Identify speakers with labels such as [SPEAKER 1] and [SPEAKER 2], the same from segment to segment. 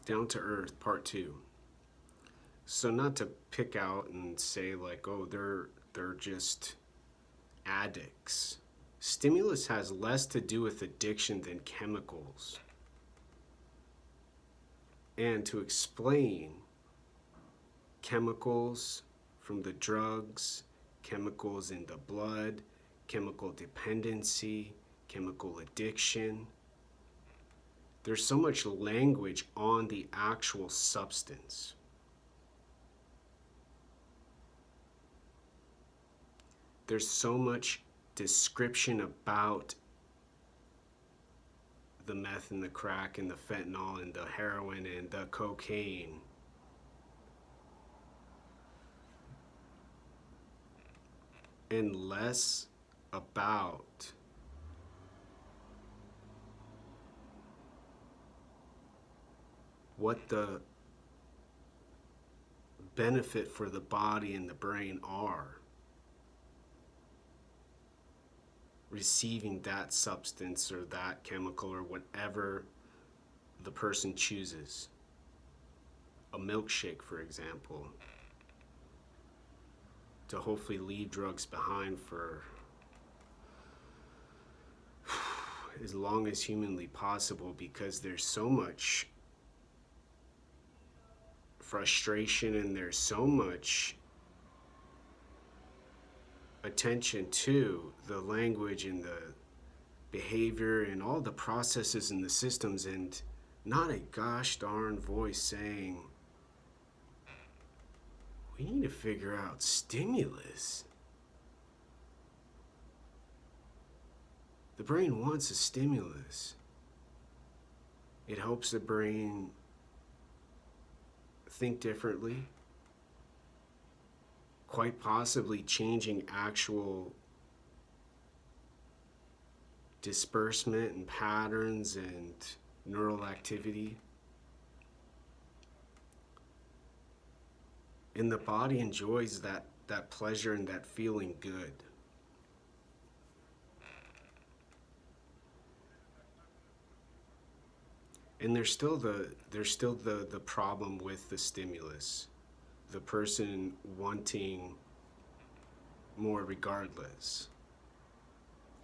[SPEAKER 1] Down to Earth, Part 2. So not to pick out and say like, oh, they're just addicts. Stimulus has less to do with addiction than chemicals. And to explain chemicals from the drugs, chemicals in the blood, chemical dependency, chemical addiction, there's so much language on the actual substance. There's so much description about the meth and the crack and the fentanyl and the heroin and the cocaine. And less about what the benefit for the body and the brain are receiving that substance or that chemical or whatever the person chooses. A milkshake, for example, to hopefully leave drugs behind for as long as humanly possible, because there's so much frustration and there's so much attention to the language and the behavior and all the processes and the systems, and not a gosh darn voice saying, we need to figure out stimulus. The brain wants a stimulus. It helps the brain think differently, quite possibly changing actual disbursement and patterns and neural activity. And the body enjoys that pleasure and that feeling good. And there's still the problem with the stimulus. The person wanting more regardless.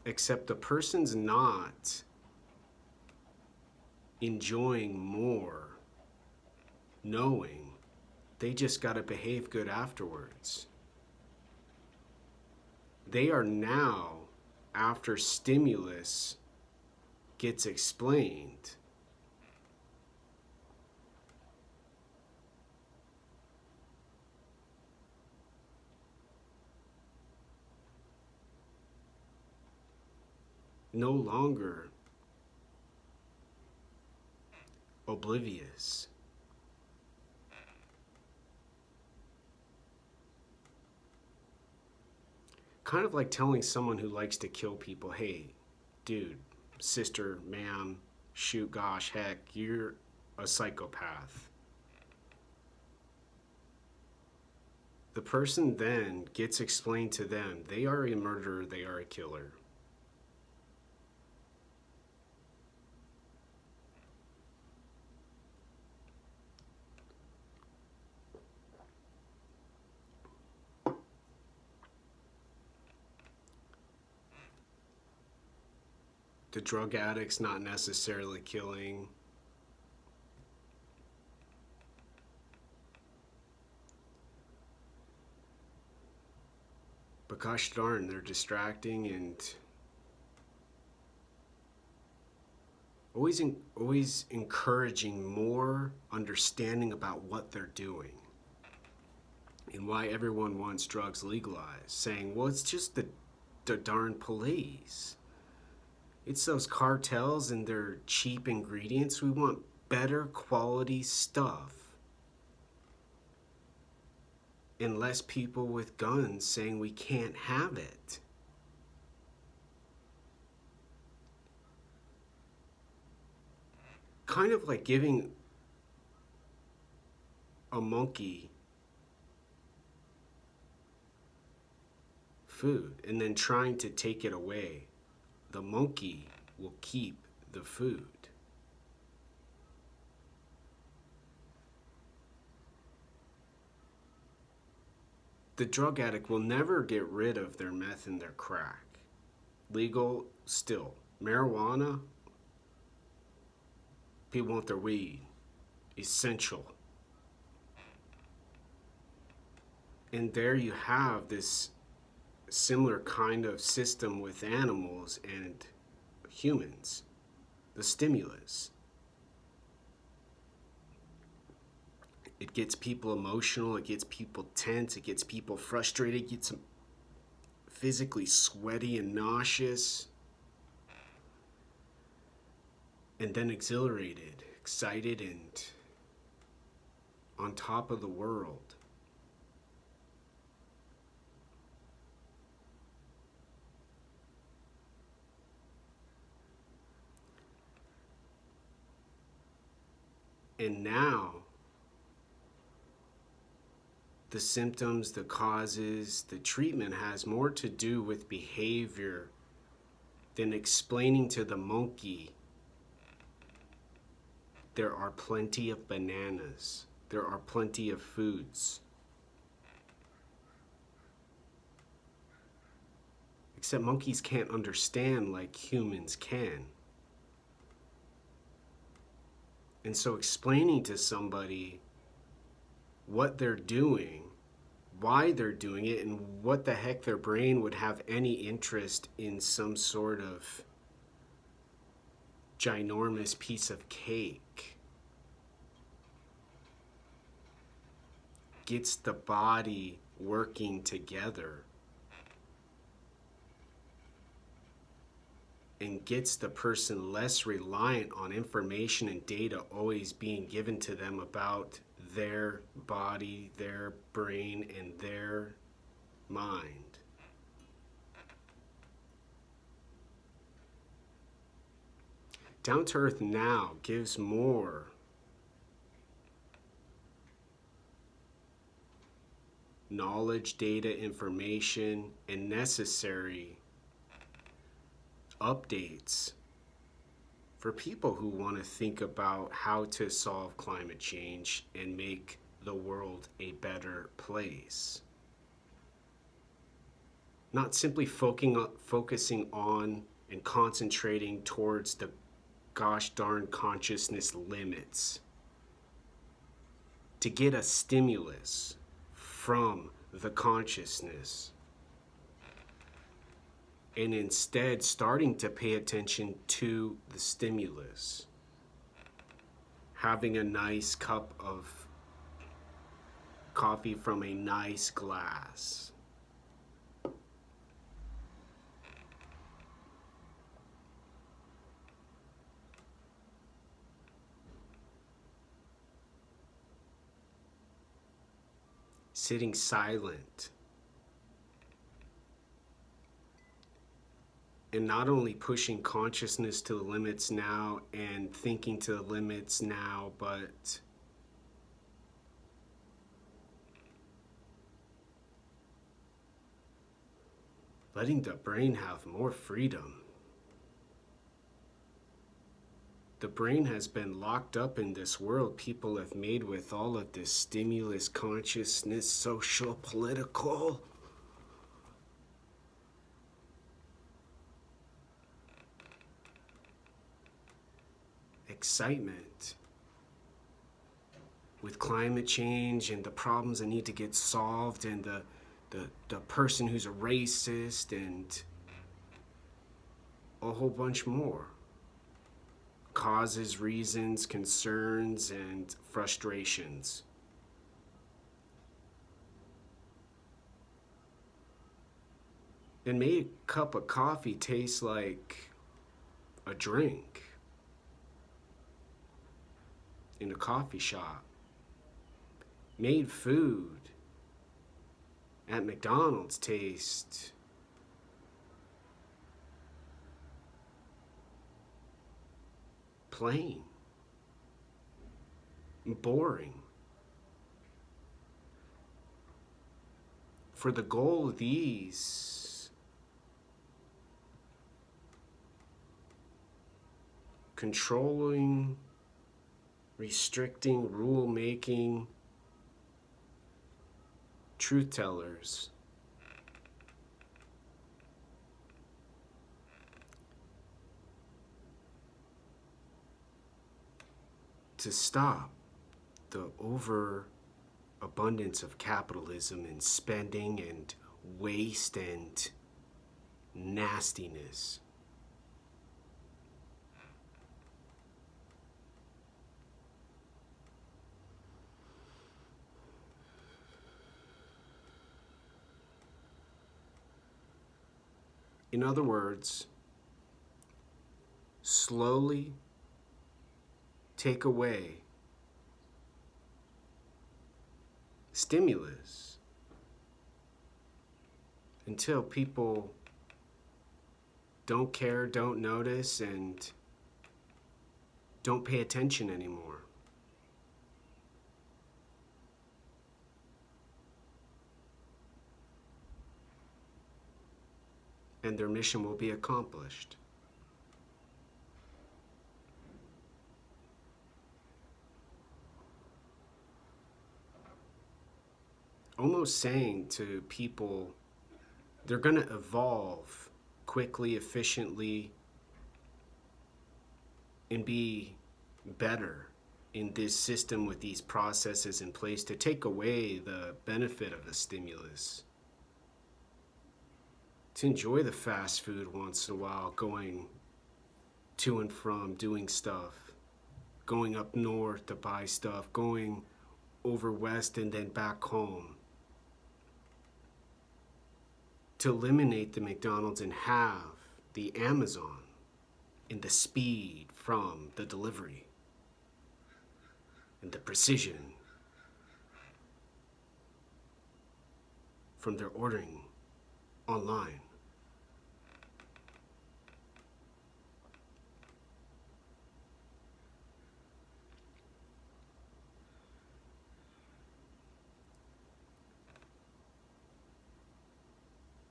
[SPEAKER 1] Except the person's not enjoying more knowing they just got to behave good afterwards. They are now, after stimulus gets explained, no longer oblivious. Kind of like telling someone who likes to kill people, hey, dude, sister, ma'am, shoot, gosh, heck, you're a psychopath. The person then gets explained to them, they are a murderer, they are a killer. The drug addict's not necessarily killing. But gosh darn, they're distracting and always encouraging more understanding about what they're doing and why everyone wants drugs legalized, saying, well, it's just the darn police. It's those cartels and their cheap ingredients. We want better quality stuff. And less people with guns saying we can't have it. Kind of like giving a monkey food and then trying to take it away. The monkey will keep the food. the drug addict will never get rid of their meth and their crack. Legal still. Marijuana, people want their weed. Essential. And there you have this similar kind of system with animals and humans. The stimulus. It gets people emotional, it gets people tense, it gets people frustrated, it gets them physically sweaty and nauseous. And then exhilarated, excited, and on top of the world. And now, the symptoms, the causes, the treatment has more to do with behavior than explaining to the monkey there are plenty of bananas, there are plenty of foods. Except monkeys can't understand like humans can. And so explaining to somebody what they're doing, why they're doing it, and what the heck their brain would have any interest in some sort of ginormous piece of cake gets the body working together and gets the person less reliant on information and data always being given to them about their body, their brain, and their mind. Down to Earth Now gives more knowledge, data, information, and necessary updates for people who want to think about how to solve climate change and make the world a better place. Not simply focusing on and concentrating towards the gosh darn consciousness limits to get a stimulus from the consciousness, and instead starting to pay attention to the stimulus. Having a nice cup of coffee from a nice glass. Sitting silent. And not only pushing consciousness to the limits now and thinking to the limits now, but letting the brain have more freedom. The brain has been locked up in this world people have made with all of this stimulus, consciousness, social, political. Excitement with climate change and the problems that need to get solved, and the person who's a racist, and a whole bunch more. Causes, reasons, concerns, and frustrations. And made a cup of coffee taste like a drink in a coffee shop. Made food at McDonald's taste plain, boring. For the goal of these controlling, restricting, rule-making truth tellers to stop the overabundance of capitalism and spending and waste and nastiness. In other words, slowly take away stimulus until people don't care, don't notice, and don't pay attention anymore. And their mission will be accomplished. Almost saying to people, they're going to evolve quickly, efficiently, and be better in this system with these processes in place to take away the benefit of the stimulus. To enjoy the fast food once in a while, going to and from, doing stuff, going up north to buy stuff, going over west and then back home. To eliminate the McDonald's and have the Amazon and the speed from the delivery and the precision from their ordering online.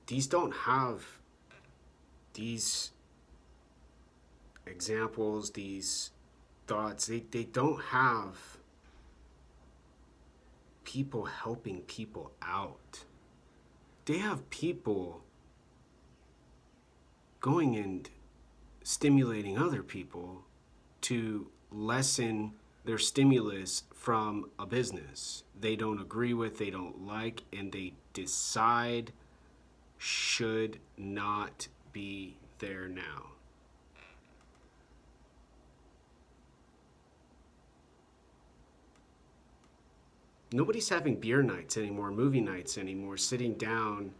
[SPEAKER 1] These don't have these examples, these thoughts, they don't have people helping people out. They have people going and stimulating other people to lessen their stimulus from a business they don't agree with, they don't like, and they decide should not be there now. Nobody's having beer nights anymore, movie nights anymore, sitting down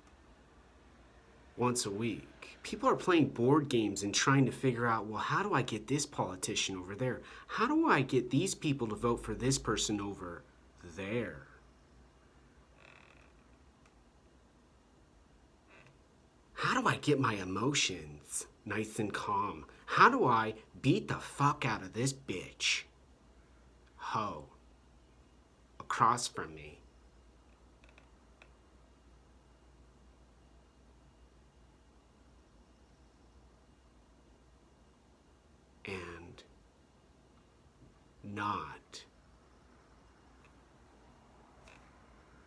[SPEAKER 1] once a week. People are playing board games and trying to figure out, well, how do I get this politician over there? How do I get these people to vote for this person over there? How do I get my emotions nice and calm? How do I beat the fuck out of this bitch? Ho. Across from me. And not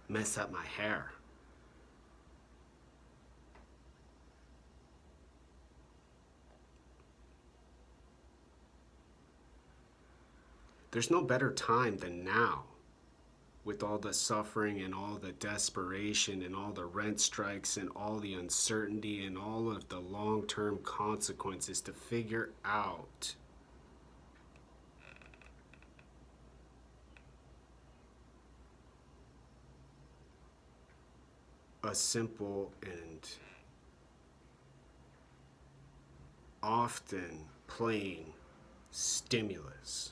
[SPEAKER 1] mess up my hair. There's no better time than now, with all the suffering and all the desperation and all the rent strikes and all the uncertainty and all of the long-term consequences, to figure out a simple and often plain stimulus.